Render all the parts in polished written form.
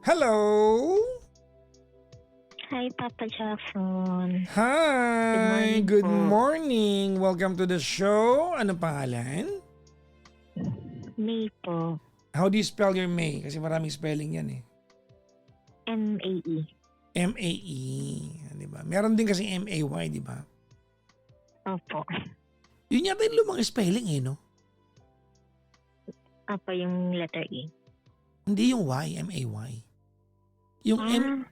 Hello! Hi, Papa Jackson. Hi! Good Good morning po. morning! Welcome to the show. Ano pangalan? May po. How do you spell your May? Kasi maraming spelling yan eh. M-A-E. M-A-E. Di ba? Meron din kasi M-A-Y, di ba? Opo. Yun yata yung lumang spelling eh, no? Opo, yung letter E. Hindi yung Y, M-A-Y. Yung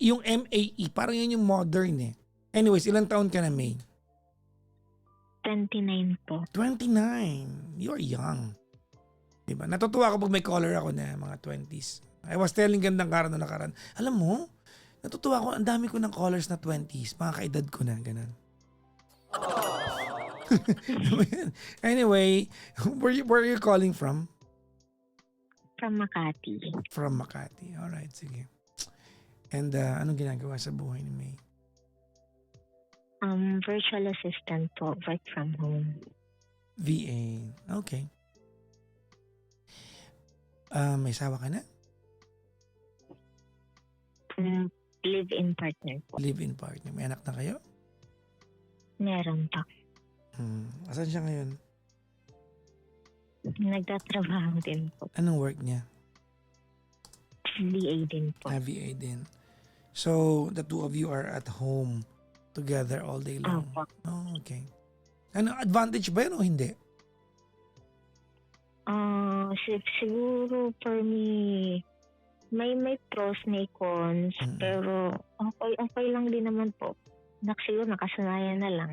yung M-A-E, parang yun yung modern eh. Anyways, ilang taon ka na, May? 29 po. 29. You're young. Diba? Natutuwa ako pag may caller ako na mga 20s. I was telling Gandang Kara na nakaraan. Alam mo, natutuwa ako, ang dami ko ng callers na 20s. Mga kaedad ko na, ganun. Anyway, where are you calling from? From Makati. From Makati. Alright, sige. And anong ginagawa sa buhay ni May? Virtual assistant po. Work from home. VA. Okay. May sawa ka na? Live-in partner po. Live-in partner. May anak na kayo? Meron pa. Asan siya ngayon? Nagtatrabaho din po. Anong work niya? VA din po. VA din. So, the two of you are at home together all day long? Opo. Oh, okay. Ano, advantage ba yun o hindi? Siguro for me, may pros, may cons, pero okay lang din naman po. Siguro nakasanayan na lang.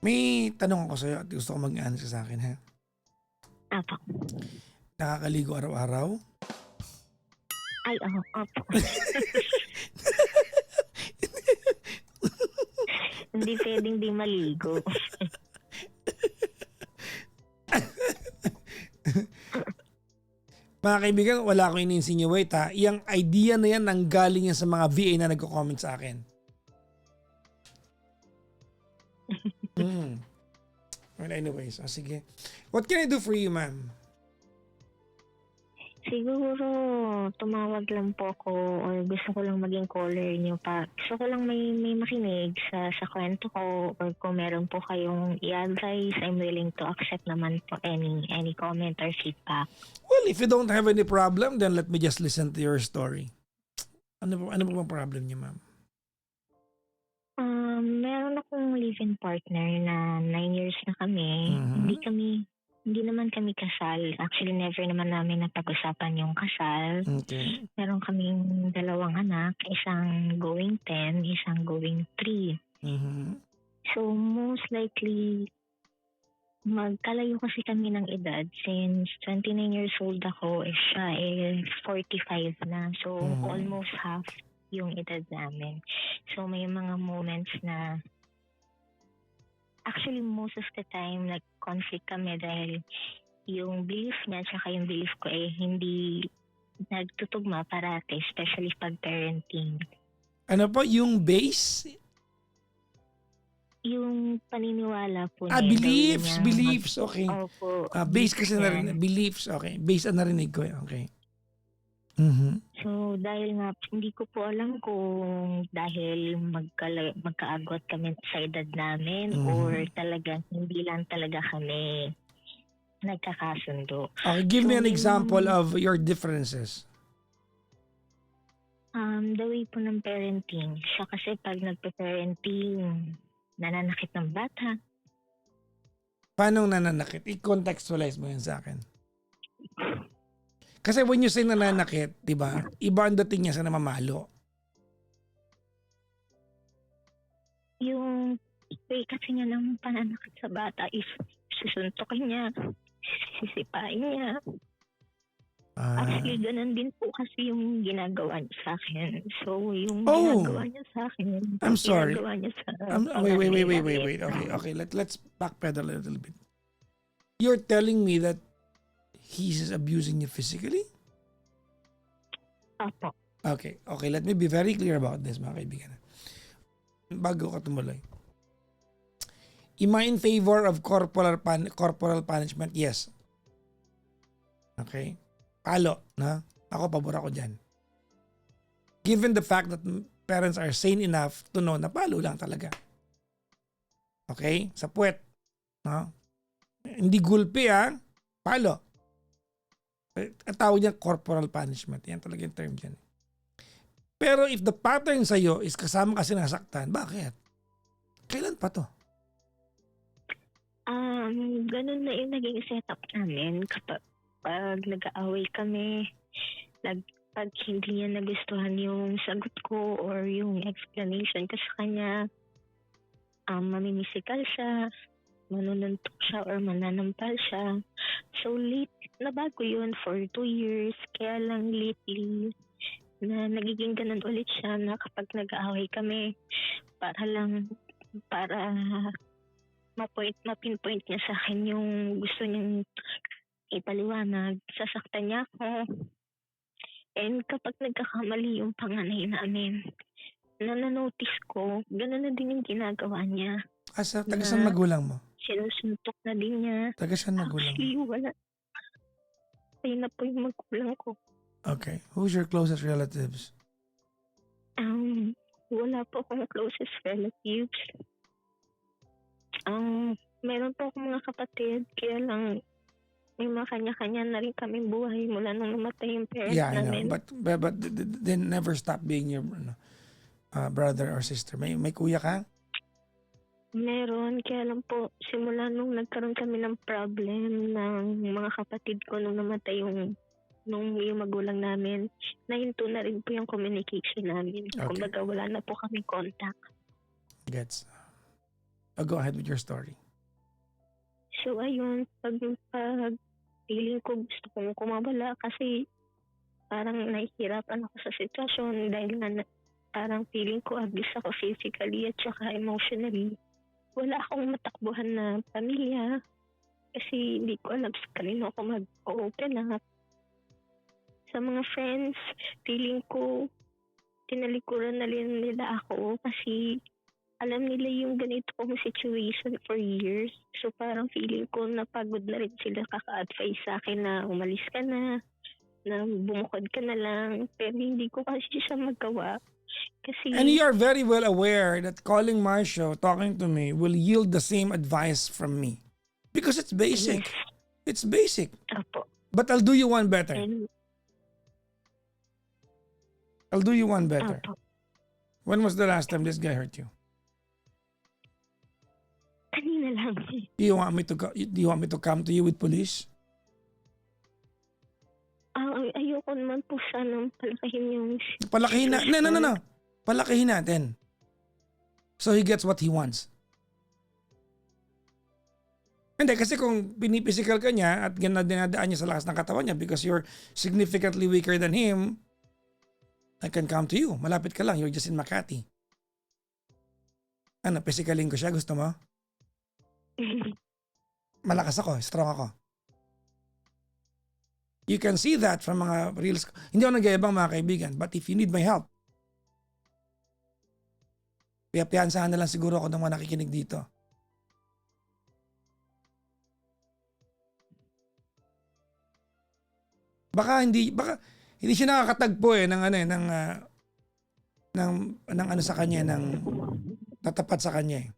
May tanong ako sa'yo at gusto ko mag-answer sa akin, ha? Apo. Nakakaligo araw-araw? Ay, opo. Hindi pwedeng di maligo. Mga kaibigan, wala akong in-insinuate ha. Iyang idea na yan nanggaling yan sa mga VA na nagko-comment sa akin. Well, anyways, sige. What can I do for you, ma'am? Siguro, tumawag lang po ako or gusto ko lang maging caller niyo pa. Gusto ko lang may makinig sa kwento ko or kung meron po kayong i-advise, I'm willing to accept naman po any comment or feedback. Well, if you don't have any problem, then let me just listen to your story. Ano po bang problem niyo, ma'am? Meron akong live-in partner na 9 years na kami. Hindi naman kami kasal. Actually, never naman namin napag-usapan yung kasal. Okay. Meron kaming 2 anak, isang going 10, isang going 3. So, most likely, magkalayo kasi kami ng edad since 29 years old ako, siya 45 na. So, almost half yung edad namin. So, may mga moments na actually most of the time nag-conflict kami dahil yung belief niya tsaka yung belief ko hindi nagtutugma parati, especially pag parenting. Ano po, yung base? Yung paniniwala po niya. Beliefs, okay. Opo. Base kasi narinig, beliefs, okay. Base ang narinig ko, okay. So, dahil nga, hindi ko po alam kung dahil magkaagwat kami sa edad namin or talagang hindi lang talaga kami nagkakasundo. Okay, give me an example of your differences. The way po ng parenting. Siya kasi pag nagpa-parenting, nananakit ng bata. Paano nananakit? I-contextualize mo yun sa akin. Kasi when you say nananakit, di ba? Iba ang dating niya sa namamalo. Yung way kasi niya ng pananakit sa bata is susuntokin niya, sisipain niya. Actually, ganun din po kasi yung ginagawa niya sa akin. So, yung ginagawa niya sa akin, I'm sorry. ginagawa niya sa Wait. Okay. Let's backpedal a little bit. You're telling me that he's abusing you physically? Opo. Okay. Let me be very clear about this, mga kaibigan. Bago ka tumuloy. Am I in favor of corporal punishment? Yes. Okay. Palo, na? Ako, pabor ako dyan. Given the fact that parents are sane enough to know na palo lang talaga. Okay? Sa puwet. No? Hindi gulpi palo. Ang tawag niya corporal punishment. Yan talaga yung term dyan. Pero if the pattern sa'yo is kasama ka sinasaktan, bakit? Kailan pa to? Ganun na yung naging setup namin kapag nag-aaway kami, pag hindi niya nagustuhan yung sagot ko or yung explanation ko sa kanya, mamimisikal siya, manununtok siya or mananampal siya. So late, nabago yun for 2 years, kaya lang lately, na nagiging ganun ulit siya na kapag nag-aaway kami, para mapinpoint niya sa akin yung gusto niyang ipaliwanag, sasaktan niya ako. And kapag nagkakamali yung panganay namin, na-notice ko, gano'n na din yung ginagawa niya. Taga saan magulang mo? Sinusuntok na din niya. Taga saan magulang mo? Actually, wala. Ay na po yung magulang ko. Okay. Who's your closest relatives? Wala po akong closest relatives. Meron po akong mga kapatid, kaya lang may mga kanya-kanya na rin kaming buhay mula nung namatay yung parents namin. Yeah, I know. But they never stop being your brother or sister. May kuya ka? Meron, kaya lang po, simula nung nagkaroon kami ng problem ng mga kapatid ko nung namatay yung magulang namin, nahinto na rin po yung communication namin. Okay. Kumbaga wala na po kami contact. Gets. Go ahead with your story. So ayun, pag feeling ko gusto kong kumawala kasi parang nahihirapan ako sa sitwasyon dahil na parang feeling ko abuse ako physically at saka emotionally. Wala akong matakbuhan na pamilya kasi hindi ko alam sa kanino ako mag-open up. Sa mga friends, feeling ko tinalikuran na rin nila ako kasi alam nila yung ganito kong situation for years. So parang feeling ko napagod na rin sila kaka-advise sa akin na umalis ka na bumukod ka na lang. Pero hindi ko kasi siya magawa. Kasi, And you are very well aware that calling Marcio, talking to me, will yield the same advice from me. Because it's basic. Yes. It's basic. Apo. But I'll do you one better. And, I'll do you one better. apo. When was the last time this guy hurt you? Kanina lang. Do you want me to come to you with police? Ayoko naman po sanang palakihin yung... Palakihin na. No. Palakihin natin. So he gets what he wants. Hindi, kasi kung pinipisikal ka niya at dinadaan niya sa lakas ng katawan niya because you're significantly weaker than him, I can come to you. Malapit ka lang. You're just in Makati. Ano, pisikalin ko siya? Gusto mo? Malakas ako. Strong ako. You can see that from mga reels. Hindi ako nag-iibang mga kaibigan. But if you need my help, piyansahan na lang siguro ako ng mga nakikinig dito. Baka hindi siya nakakatagpo ng ano sa kanya, ng tatapat sa kanya .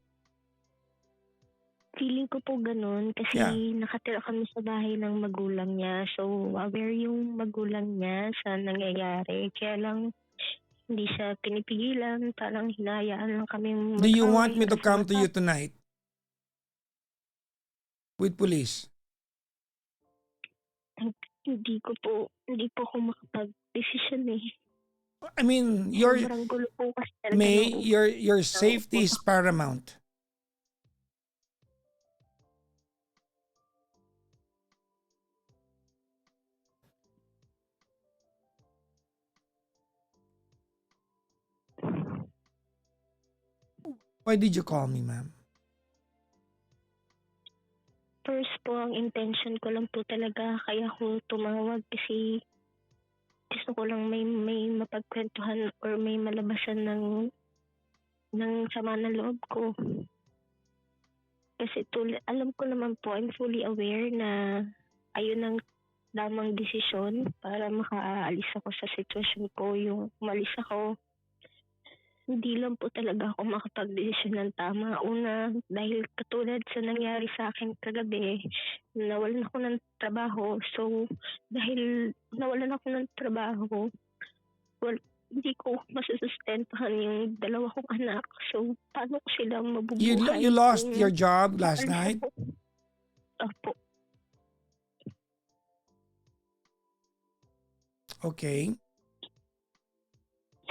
Feeling ko po ganun kasi nakatira kami sa bahay ng magulang niya. So, aware yung magulang niya sa nangyayari. Kaya lang, hindi siya pinipigilan. Parang hinayaan lang kami. Do you want me to come to you tonight? With police? Hindi po ako makapag-decision . I mean, Sobrang gulo po kasi talaga your safety is paramount. Why did you call me, ma'am? First po, ang intention ko lang po talaga kaya ko tumawag kasi gusto ko lang may mapagkwentuhan or may malabasan ng sama ng loob ko. Kasi alam ko naman po, I'm fully aware na ayun ang tamang desisyon para makaalis ako sa sitwasyon ko. Yung umalis ako, hindi lang po talaga ako makapagdesisyon ng tama. Una, dahil katulad sa nangyari sa akin kagabi, nawalan ako ng trabaho. So, dahil nawalan ako ng trabaho, hindi ko masusustentahan yung dalawa kong anak. So, paano ko sila mabubuhay You lost kung your job last alis night? ako? Opo. Okay.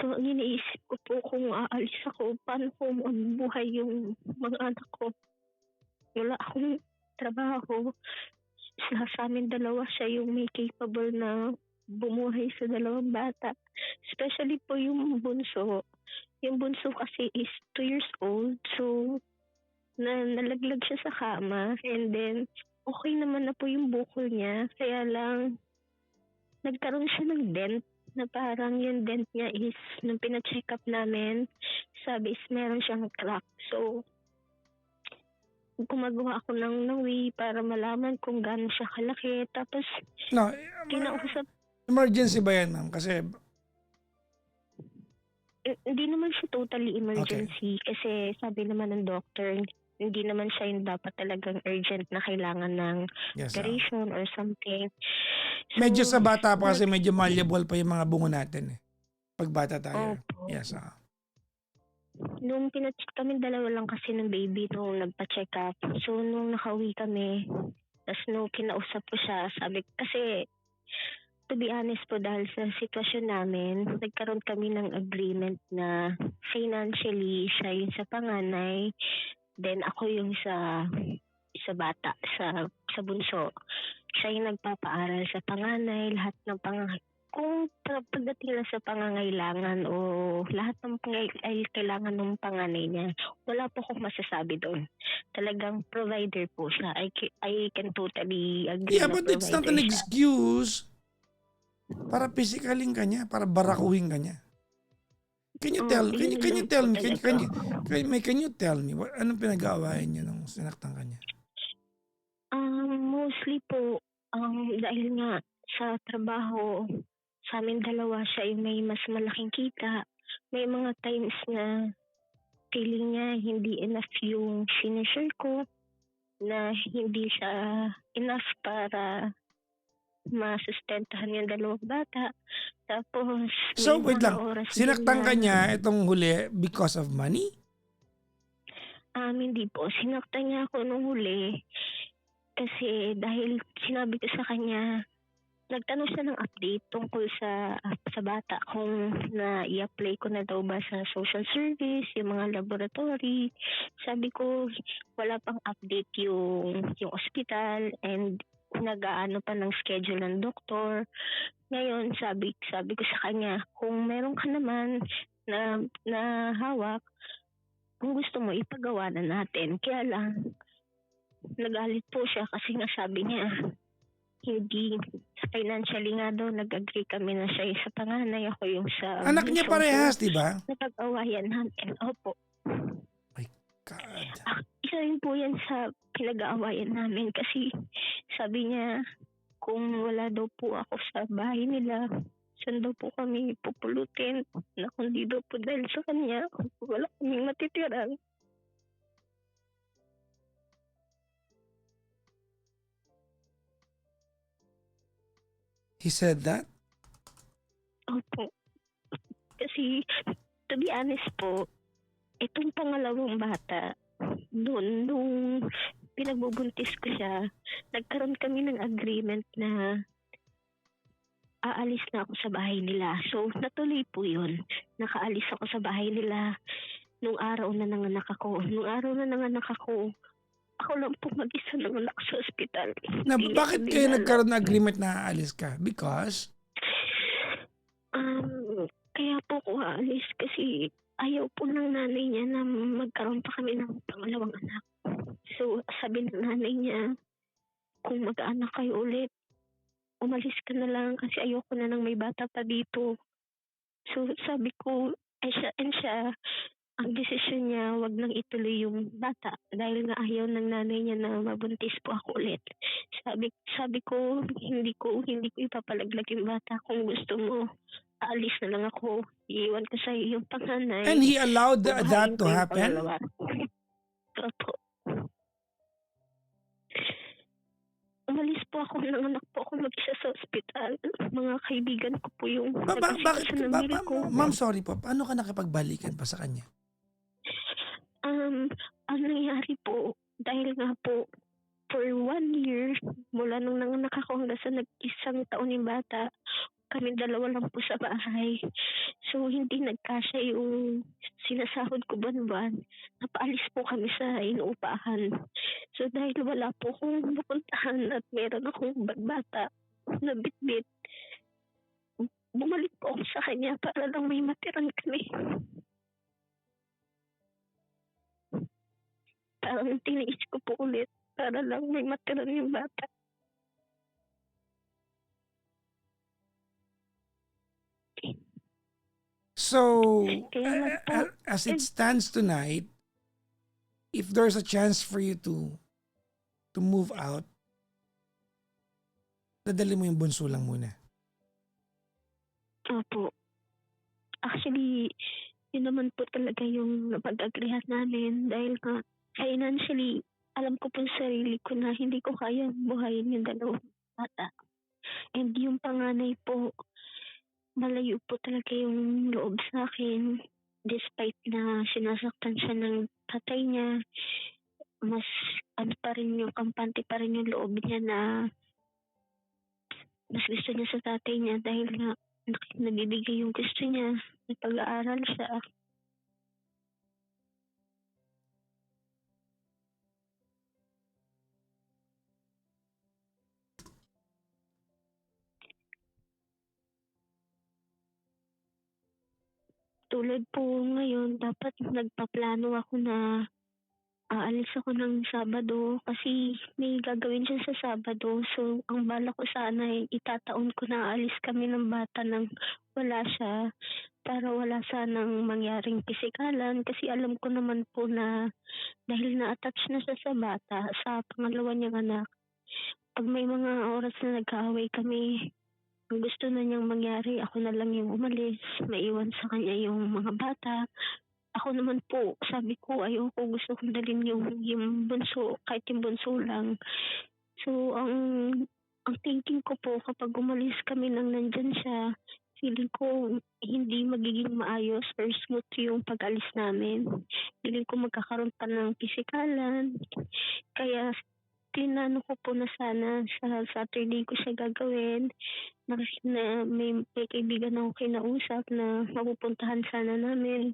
So, ang iniisip ko po kung aalis ako, paano ko mabubuhay yung mga anak ko? Wala akong trabaho. Sa amin dalawa, siya yung may capable na bumuhay sa dalawang bata. Especially po yung bunso. Yung bunso kasi is 2 years old. So, nalaglag siya sa kama. And then, okay naman na po yung bukol niya. Kaya lang, nagkaroon siya ng dent na parang yung dent niya is nung pina-check up namin, sabi is meron siyang crack. So, gumagawa ako ng way para malaman kung gaano siya kalaki. Tapos, No, kinausap, emergency ba yan, ma'am? Kasi, hindi naman siya totally emergency. Kasi sabi naman ng doctor, hindi naman siya yung dapat talagang urgent na kailangan ng yes, operation or something. So, medyo sa bata pa kasi medyo malleable pa yung mga bungo natin eh. Pag bata tayo. Opo. Yes, Nung pinacheck kami, dalawa lang kasi ng baby nung nagpa-check up. So, nung nakauwi kami, tapos nung kinausap ko siya, sabi, kasi, to be honest po, dahil sa sitwasyon namin, nagkaroon kami ng agreement na financially, siya yung sa panganay, then ako yung sa bata, sa bunso. Siya yung nagpapaaral sa panganay, lahat ng kung pagdating lang sa pangangailangan o lahat ng ay kailangan ng panganay niya, wala po akong masasabi doon. Talagang provider po siya. I can totally agree yeah, na but it's not provider an siya. excuse para physicalin ka niya, para barakuhin ka niya. Can you tell me, anong pinag-aawayan niyo nung sinaktan ka niya? Mostly po, dahil nga sa trabaho, sa amin dalawa siya yung may mas malaking kita. May mga times na feeling niya hindi enough yung sinishare ko, na hindi siya enough para masustentahan yung dalawang bata. Tapos, So, may wait mga lang. oras din Sinaktan ka na- niya itong huli because of money? Hindi po. Sinaktan niya ako nung huli kasi dahil sinabi ko sa kanya, nagtanong siya ng update tungkol sa bata kung na-i-apply ko na daw ba sa social service, yung mga laboratory. Sabi ko, wala pang update yung ospital and nag-aano pa ng schedule ng doktor. Ngayon, sabi ko sa kanya, kung meron ka naman na hawak, kung gusto mo, ipagawa na natin. Kaya lang, nagalit po siya kasi nga sabi niya, hindi financially nga daw nag-agree kami na siya yung sa panganay, ako yung sa Anak niya bunso. parehas, di ba? Napag-awayan natin. Opo. My God. Isa rin po yan sa pinag-aawayan namin kasi sabi niya kung wala daw po ako sa bahay nila, saan daw po kami pupulutin na kundi daw po dahil sa kanya, wala kaming matitirang. He said that? Opo. Kasi, to be honest po, itong pangalawang bata, nung pinagbubuntis ko siya, nagkaroon kami ng agreement na aalis na ako sa bahay nila. So, natuloy po yun. Nakaalis ako sa bahay nila nung araw na nanganak ako. Nung araw na nanganak ako lang po mag-isa nanganak sa ospital. Na, bakit kayo nagkaroon ng agreement na aalis ka? Because? Kaya po ako aalis kasi ayaw po ng nanay niya na magkaroon pa kami ng pangalawang anak. So, sabi ng nanay niya, kung mag-anak kayo ulit, umalis ka na lang kasi ayoko na nang may bata pa dito. So, sabi ko, siya, ang desisyon niya wag nang ituloy yung bata dahil nga ayaw ng nanay niya na mabuntis po ako ulit. Sabi sabi ko, hindi ko ipapalaglag yung bata. Kung gusto mo, aalis na lang ako. Iiwan ko sa'yo yung panganay. And he allowed that Bubuhayin to ko yung happen? pangalawa. Opo. Umalis po ako, nanganak po ako mag-isa sa ospital. Mga kaibigan ko po yung Bakit nag-asikaso ng bill ko. ma'am, sorry po, paano ka nakipagbalikan pa sa kanya? Ang nangyari po, dahil nga po, for 1 year, mula nung nanganak ako hanggang sa nag-isang taon yung bata, kami dalawa lang po sa bahay. So, hindi nagkasya yung sinasahod ko buwan-buwan. Napaalis po kami sa inuupahan. So, dahil wala po akong mapuntahan at meron akong bata na bitbit, bumalik po ako sa kanya para lang may matiran kami. Parang tiniis ko po ulit para lang may matiran yung bata. So, Kaya lang po, as it stands tonight, if there's a chance for you to move out, dadali mo yung bunso lang muna. opo. Actually, yun naman po talaga yung napag-agrihan namin dahil nga financially, alam ko po sa sarili ko na hindi ko kaya buhayin yung dalawang bata. And yung panganay po, malayo po talaga yung loob sa akin. Despite na sinasaktan siya ng tatay niya, mas ano pa rin yung kampante pa rin yung loob niya na mas gusto niya sa tatay niya dahil nga nabibigay yung gusto niya. Nag-aaral siya. Tulad po ngayon, dapat nagpaplano ako na aalis ako ng Sabado kasi may gagawin siya sa Sabado. So, ang bala ko sana ay itataon ko na aalis kami ng bata nang wala siya para wala sanang mangyaring pisikalan kasi alam ko naman po na dahil na-attach na siya sa bata, sa pangalawa niyang anak, pag may mga oras na nag-aaway kami, ang gusto na niyang mangyari, ako na lang yung umalis, maiwan sa kanya yung mga bata. Ako naman po, sabi ko, ayoko, gusto kong dalhin yung bunso, kahit yung bunso lang. So, ang thinking ko po, kapag umalis kami nang nandyan siya, feeling ko hindi magiging maayos or smooth yung pag-alis namin. Feeling ko magkakaroon pa ng pisikalan. Kaya plinano ko po na sana sa Saturday ko siya gagawin na may kaibigan akong kinausap na mapupuntahan sana namin.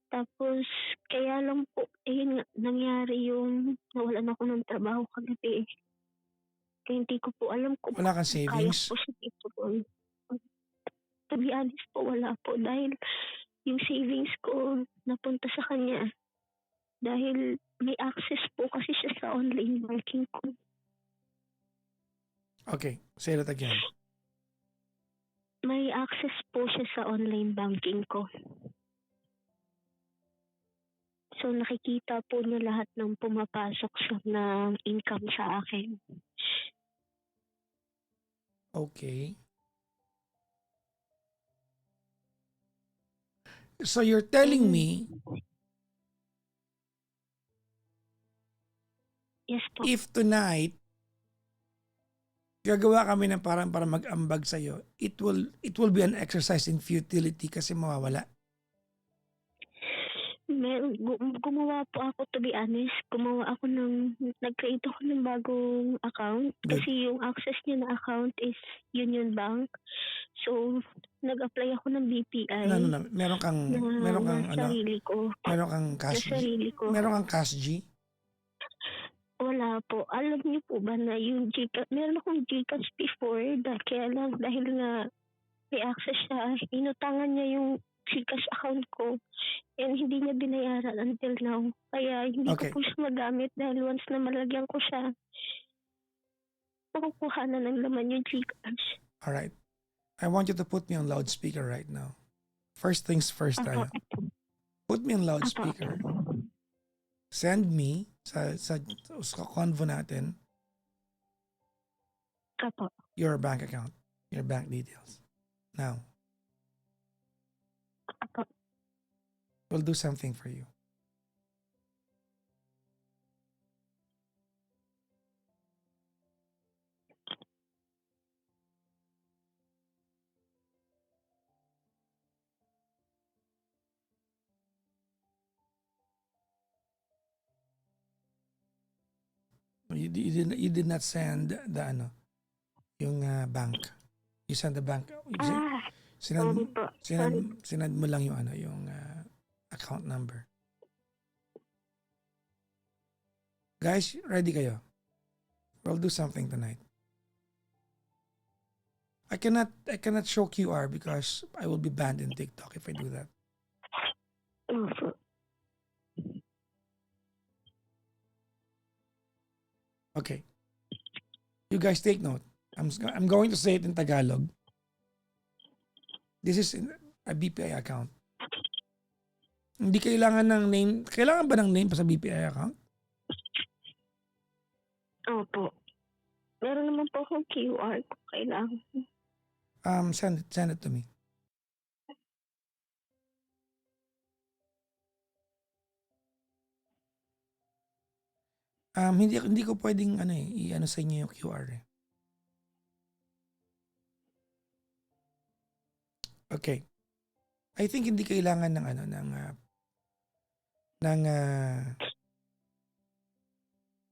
Tapos kaya lang po, ayun nga, nangyari yung nawalan ako ng trabaho kagabi. Kaya hindi ko po alam kung Wala kang kaya ko savings? po siya ituloy. To be honest po, wala po. Dahil yung savings ko napunta sa kanya. Dahil may access po kasi siya sa online banking ko. Okay, say that again. May access po siya sa online banking ko. So nakikita po niya lahat ng pumapasok sa ng income sa akin. Okay. So you're telling me Yes po. if tonight gagawa kami ng parang para mag-ambag sa'yo, it will be an exercise in futility kasi mawawala. Gumawa po ako, to be honest. Nag-create ako ng bagong account. Good. Kasi yung access niya na account is Union Bank. So, nag-apply ako ng BPI. No. Meron kang sarili ko. meron kang cash G? Sarili ko. Meron kang cash G? Wala po. Alam niyo po ba na yung GCash, meron akong GCash before, kaya lang dahil nga may access siya, inutangan niya yung GCash account ko and hindi niya binayaran until now. Kaya hindi Okay. ko po siya magamit dahil once na malagyan ko siya, makukuha na ng laman yung GCash. Alright. I want you to put me on loudspeaker right now. First things first tayo. Put me on Apo. loudspeaker. Send me sa convo natin Apo. your bank account, your bank details. Now, Apo. we'll do something for you. You did not send the yung bank. You send the bank. Sorry po. Sorry. Sinend mo lang yung yung account number. Guys, ready kayo? We'll do something tonight. I cannot show QR because I will be banned in TikTok if I do that. Opo. Okay. You guys take note. I'm going to say it in Tagalog. This is a BPI account. Hindi kailangan ng name. Kailangan ba ng name pa sa BPI account? Opo. Meron naman po akong QR kung kailangan. Send it to me. Hindi ko pwedeng i-ano sa inyo yung QR eh. Okay. I think hindi kailangan ng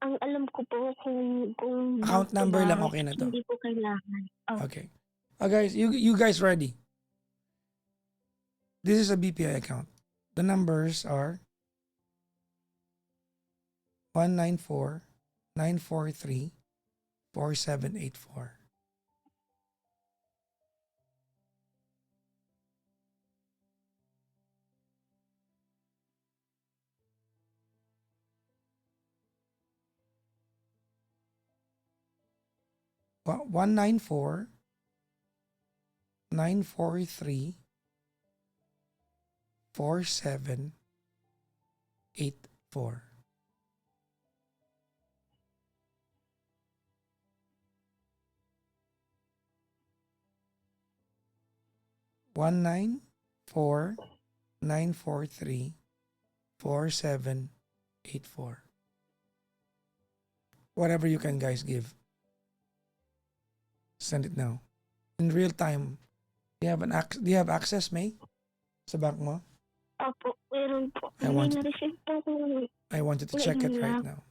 Ang alam ko po kung account number lang okay na to. Hindi po kailangan. Oh. Okay. Guys, you guys ready? This is a BPI account. The numbers are 194-943-4784. Well, 194-943-4784. One 194-943-4784. Whatever you can, guys, give. Send it now. In real time. Do you have access, May? Sa bank mo? Opo, meron po. I May wanted- na-receive po ako. I wanted to check it right now.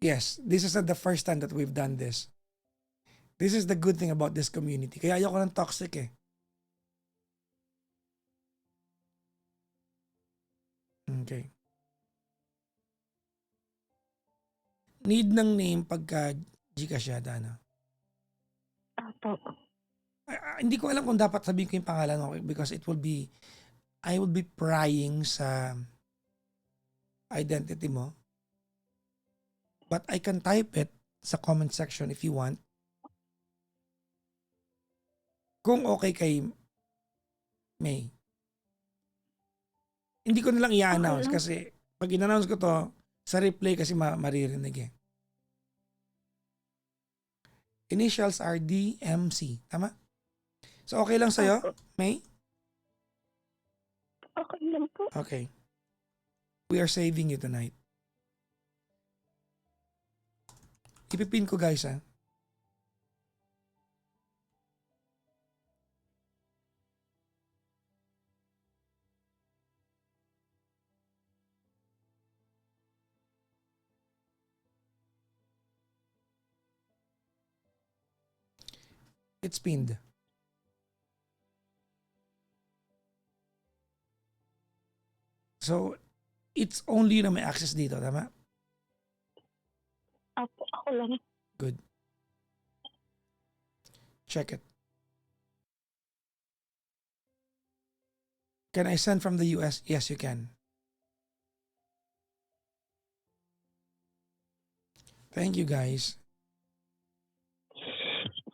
Yes, this is not the first time that we've done this. This is the good thing about this community. Kaya ayoko ng toxic eh. Okay. Need ng name pagka Gcash yata, ano? Opo. Hindi ko alam kung dapat sabihin ko yung pangalan mo because I will be prying sa identity mo. But I can type it sa comment section if you want. Kung okay kay May. Hindi ko nilang i-announce kasi pag in-announce ko to, sa replay kasi maririnig eh. Initials are DMC. Tama? So okay lang sa'yo, May? Okay lang po. Okay. We are saving you tonight. Ipipin ko guys ha. It's pinned. So, it's only na may access dito, tama? Opo, ako lang. Good. Check it. Can I send from the US? Yes, you can. Thank you guys.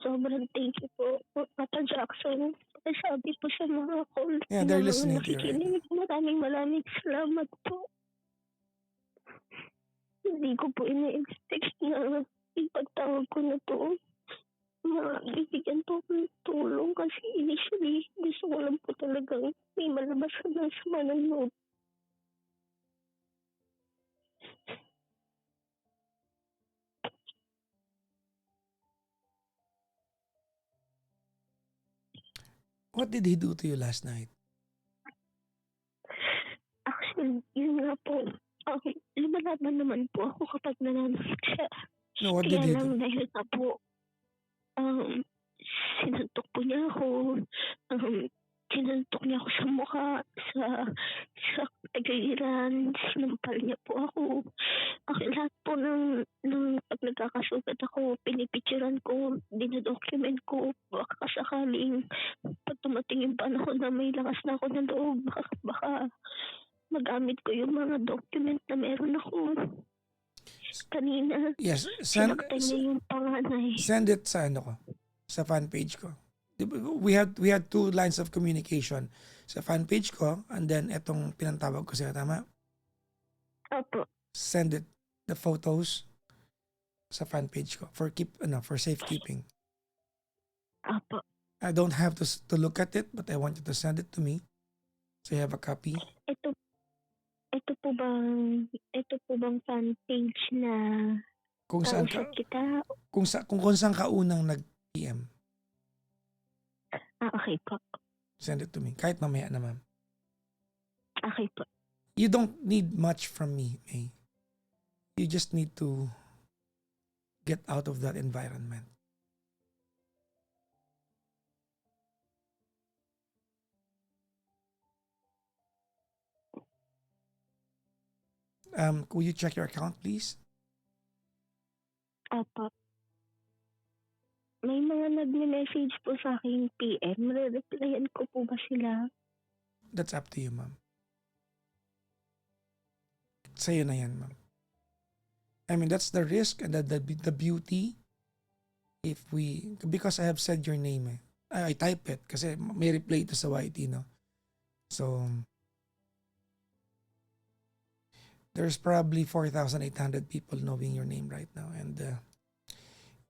Sobrang thank you po, Papa Jackson. pakisabi po sa mga call Yeah, na they're mga listening to you right now. nakikinig. Maraming salamat po. Hindi ko po ina-expect na ipagtawag ko na to. Bibigyan po ako ng tulong kasi initially gusto ko lang po talagang may malabas ng sama ng loob. What did he do to you last night? Actually, yun nga po. Lumalaban naman po ako kapag nanonood siya. No, what did Kaya he lang do? dahil nga po, sinuntok po niya ako. Sinuntok niya ako sa mukha, sa tagiliran, sinampal niya po ako. Lahat po ng pag nagkakasugat ako, pinipicturan ko, dinadocument ko, baka sakaling pag tumating yung panahon na may lakas na ako ng loob, baka magamit ko yung mga document na meron ako. Kanina, Yes, sinaktan niya yung panganay. send it sa ano ko, sa fan page ko. We had 2 lines of communication sa fan page ko and then etong pinantawag ko sa'yo, tama? Opo. Send it, the photos sa fan page ko for safekeeping. Opo. I don't have to look at it, but I want you to send it to me so you have a copy. Ito po bang fan page na Kung saan kausap ka, kita? kung saan ka unang nag-PM, Okay po. send it to me. Kahit mamaya na, ma'am. Okay po. You don't need much from me, May. You just need to get out of that environment. Could you check your account, please? Opo. May mga nag-message po sa aking PM. Re-replyan ko po ba sila? That's up to you, ma'am. Sa'yo na yan, ma'am. I mean, that's the risk and the beauty because I have said your name eh. I type it kasi may replay ito sa YT, no? So, there's probably 4,800 people knowing your name right now and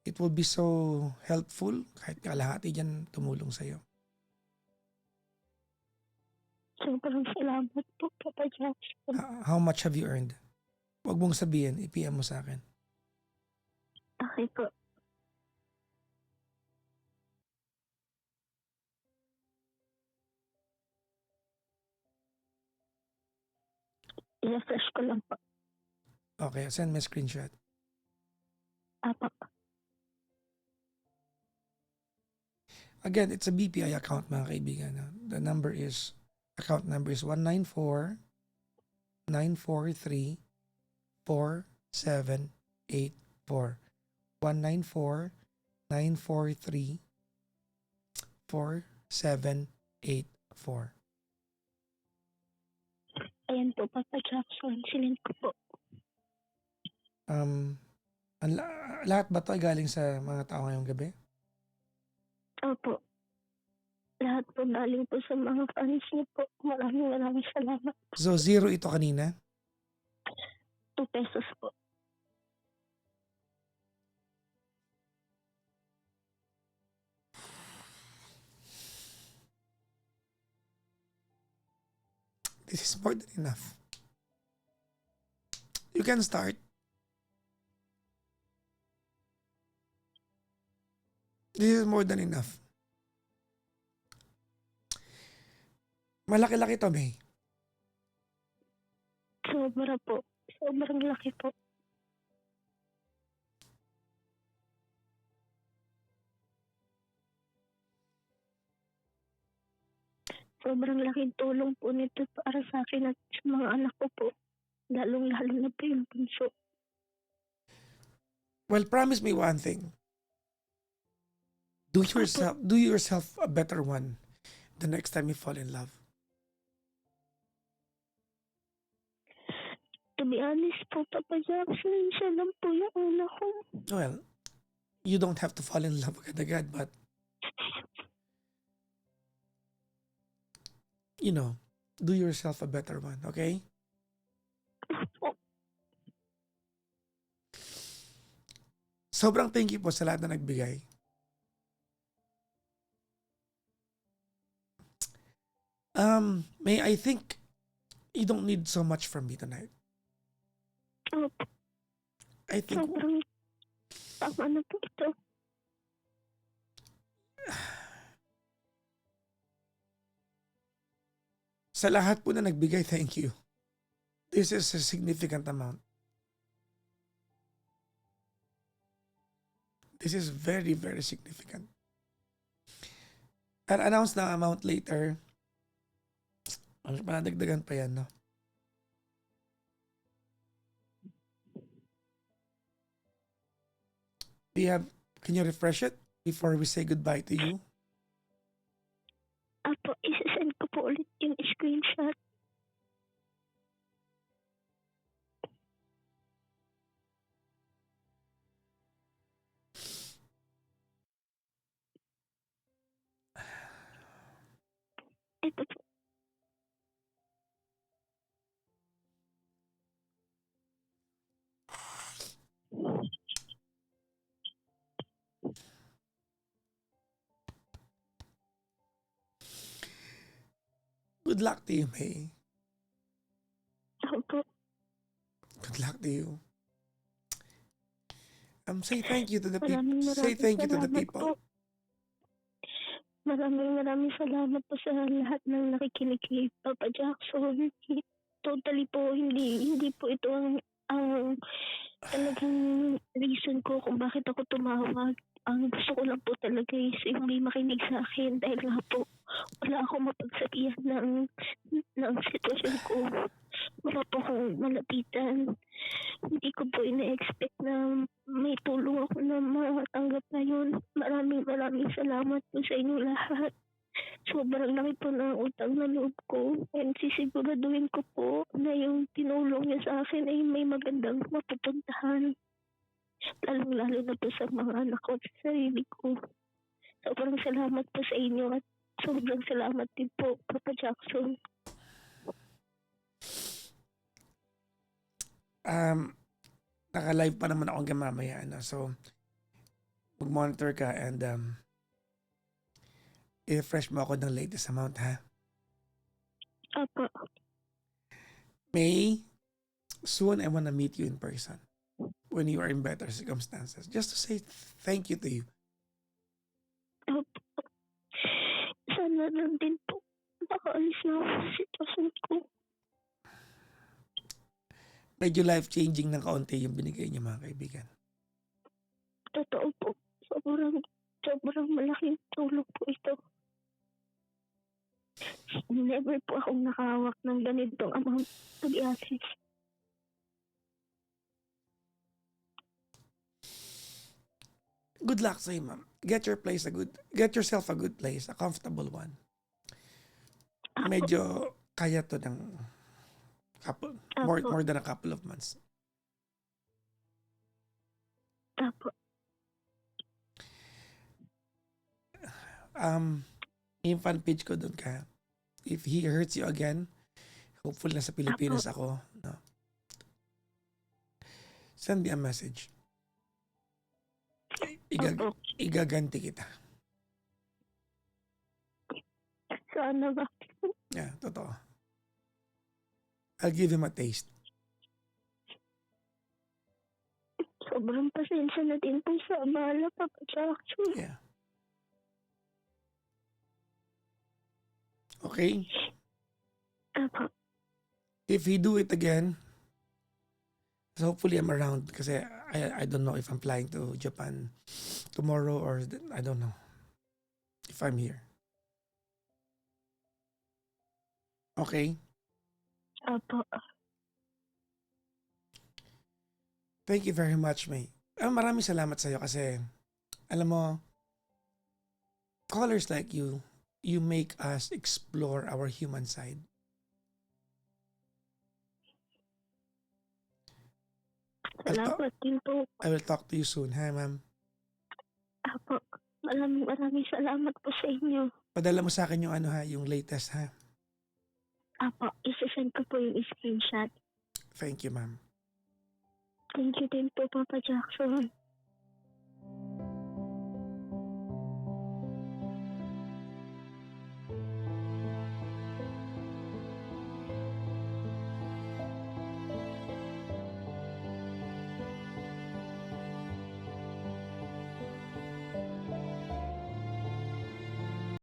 it will be so helpful kahit kalahati dyan tumulong sa'yo. Sobrang salamat po, Papa Jackson. How much have you earned? Huwag mong sabihin, i-PM mo sa akin. Okay po. I-refresh ko lang po. Okay, send me a screenshot. Apo. Again, it's a BPI account, mga kaibigan. The account number is 194-943-4784. 194-943-4784. Ayan po, Papa Jackson. Silent ko po. Lahat ba to ay galing sa mga tao ngayong gabi? Opo. Lahat po galing po sa mga fans niyo po. Maraming salamat. So, 0 ito kanina? 2 pesos po. This is more than enough. You can start. This is more than enough. Malaki-laki to, May. Sobra po. Sobrang laki po. Sobrang laking tulong po nito para sa akin at sa mga anak ko po. Lalong-lalo na po yung bunso. Well, promise me one thing. Do yourself a better one the next time you fall in love. To be honest po, Papa Jackson, siya lang po yung una ko. Well, you don't have to fall in love agad-agad, but do yourself a better one, okay? Opo. Sobrang thank you po sa lahat na nagbigay. May I think you don't need so much from me tonight. Opo. I think Sobrang tama na po ito. sa lahat po na nagbigay, thank you. This is a significant amount. This is very, very significant. I'll announce the amount later. Panadagdagan pa yan, no? Can you refresh it before we say goodbye to you? Apo, isasend ko po ulit yung screenshot. Ito po. Good luck to you, May. Opo. Good luck to you. Say thank you to the people. Maraming Say thank you to the salamat people. po. Maraming salamat po sa lahat ng nakikinig kay Papa Jackson. Totally po, hindi po ito ang talagang reason ko kung bakit ako tumawag. Ang gusto ko lang po talaga is yung may makinig sa akin dahil nga po wala akong mapagsabihan ng sitwasyon ko. Wala po akong malapitan. Hindi ko po ina-expect na may tulong ako na matanggap ngayon. Maraming salamat po sa inyong lahat. Sobrang laki po ng utang na loob ko. And sisiguraduhin ko po na yung tinulong niya sa akin ay may magandang mapupuntahan. Lalong-lalo na po sa mga anak ko at sa sarili ko. Sobrang salamat po sa inyo at sobrang salamat din po, Papa Jackson. Naka-live pa naman ako hanggang mamaya. So, mag-monitor ka and i-refresh mo ako ng latest amount, ha? Apo. May, soon I wanna meet you in person when you are in better circumstances. Just to say thank you to you. Opo. Sana lang din po makaalis na ako sa sitwasyon ko. Medyo life-changing ng kaunti yung binigay niyo, mga kaibigan. Totoo po. Sobrang malaking tulong po ito. Never po akong nakahawak ng ganitong amount, to be honest. Good luck sa iyo, ma'am. Get yourself a good place, a comfortable one. Medyo kaya to ng more than a couple of months. Apo. Yung fan page ko doon ka. If he hurts you again, hopefully nasa Pilipinas ako. No? Send me a message. Igaganti kita. Sana ba? Yeah, totoo. I'll give him a taste. Sobrang pasensya na din po sa abala, Papa Jackson. Yeah. Okay? Apo. If he do it again, so hopefully I'm around kasi I don't know if I'm flying to Japan tomorrow or I don't know if I'm here. Okay? Apo. Thank you very much, May. Maraming salamat sa'yo kasi alam mo, callers like you make us explore our human side. Salamat din po. I will talk to you soon, ha, ma'am? Apo. Maraming salamat po sa inyo. Padala mo sa akin yung yung latest, ha? Apo, isasend ko po yung screenshot. Thank you, ma'am. Thank you din po, Papa Jackson.